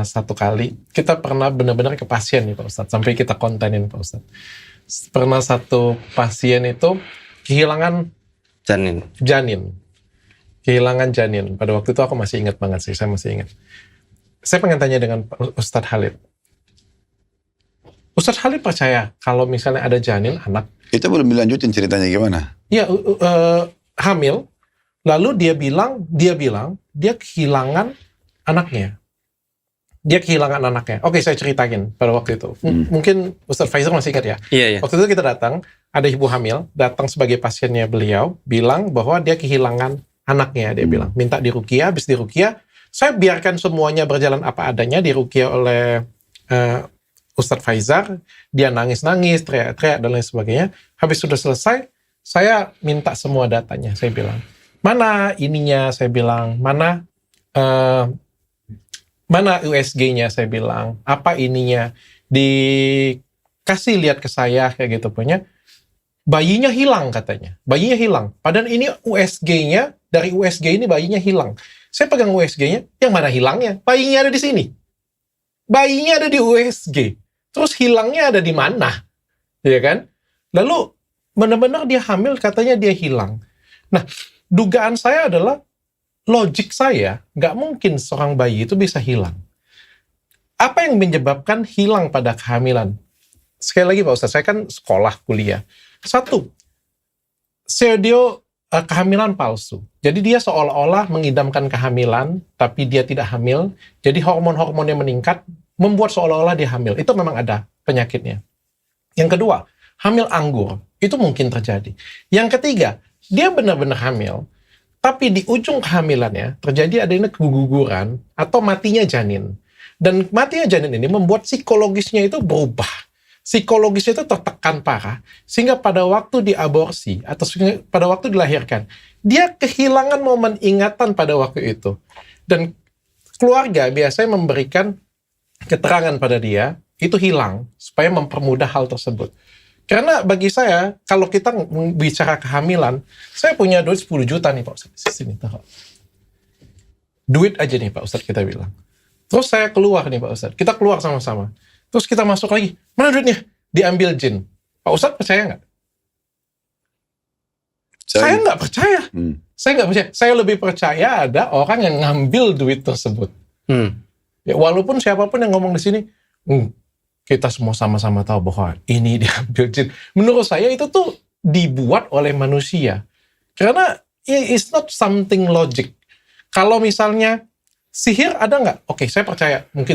Satu kali kita pernah benar-benar ke pasien nih Pak Ustadz, sampai kita kontenin Pak Ustadz. Pernah satu pasien itu kehilangan janin. Kehilangan janin. Pada waktu itu aku masih ingat banget sih, saya masih ingat. Saya pengen tanya dengan Ustadz Khalid. Ustadz Khalid percaya kalau misalnya ada janin anak? Itu belum dilanjutin ceritanya gimana? Ya, hamil. Lalu dia bilang dia kehilangan anaknya. Dia kehilangan anaknya. Oke, saya ceritain pada waktu itu. Mungkin Ustadz Faizal masih ingat ya? Iya. Waktu itu kita datang, ada ibu hamil, datang sebagai pasiennya beliau, bilang bahwa dia kehilangan anaknya. Dia bilang, minta diruqyah, habis diruqyah, saya biarkan semuanya berjalan apa adanya, diruqyah oleh Ustadz Faizal, dia nangis-nangis, teriak-teriak, dan lain sebagainya. Habis sudah selesai, saya minta semua datanya. Saya bilang, mana ininya? Saya bilang, mana USG-nya, saya bilang, apa ininya, dikasih lihat ke saya, kayak gitu punya, bayinya hilang katanya, bayinya hilang, padahal ini USG-nya, dari USG ini bayinya hilang, saya pegang USG-nya, yang mana hilangnya, bayinya ada di sini, bayinya ada di USG, terus hilangnya ada di mana, ya kan, lalu benar-benar dia hamil, katanya dia hilang. Nah, dugaan saya adalah, logik saya, nggak mungkin seorang bayi itu bisa hilang. Apa yang menyebabkan hilang pada kehamilan? Sekali lagi Pak Ustadz, saya kan sekolah, kuliah. Satu, pseudo kehamilan palsu. Jadi dia seolah-olah mengidamkan kehamilan, tapi dia tidak hamil. Jadi hormon-hormonnya meningkat, membuat seolah-olah dia hamil. Itu memang ada penyakitnya. Yang kedua, hamil anggur. Itu mungkin terjadi. Yang ketiga, dia benar-benar hamil, tapi di ujung kehamilannya terjadi adanya keguguran atau matinya janin. Dan matinya janin ini membuat psikologisnya itu berubah. Psikologisnya itu tertekan parah. Sehingga pada waktu diaborsi atau pada waktu dilahirkan, dia kehilangan momen ingatan pada waktu itu. Dan keluarga biasanya memberikan keterangan pada dia, itu hilang supaya mempermudah hal tersebut. Karena bagi saya, kalau kita bicara kehamilan, saya punya duit 10 juta nih Pak Ustadz. Sini, taruh. Duit aja nih Pak Ustadz kita bilang. Terus saya keluar nih Pak Ustadz. Kita keluar sama-sama. Terus kita masuk lagi. Mana duitnya? Diambil jin. Pak Ustadz percaya nggak? Saya nggak percaya. Saya nggak percaya. Saya lebih percaya ada orang yang ngambil duit tersebut. Ya, walaupun siapapun yang ngomong di sini, kita semua sama-sama tahu bahwa ini diambil jin. Menurut saya itu tuh dibuat oleh manusia. Karena it's not something logic. Kalau misalnya sihir ada nggak? Oke, saya percaya. Mungkin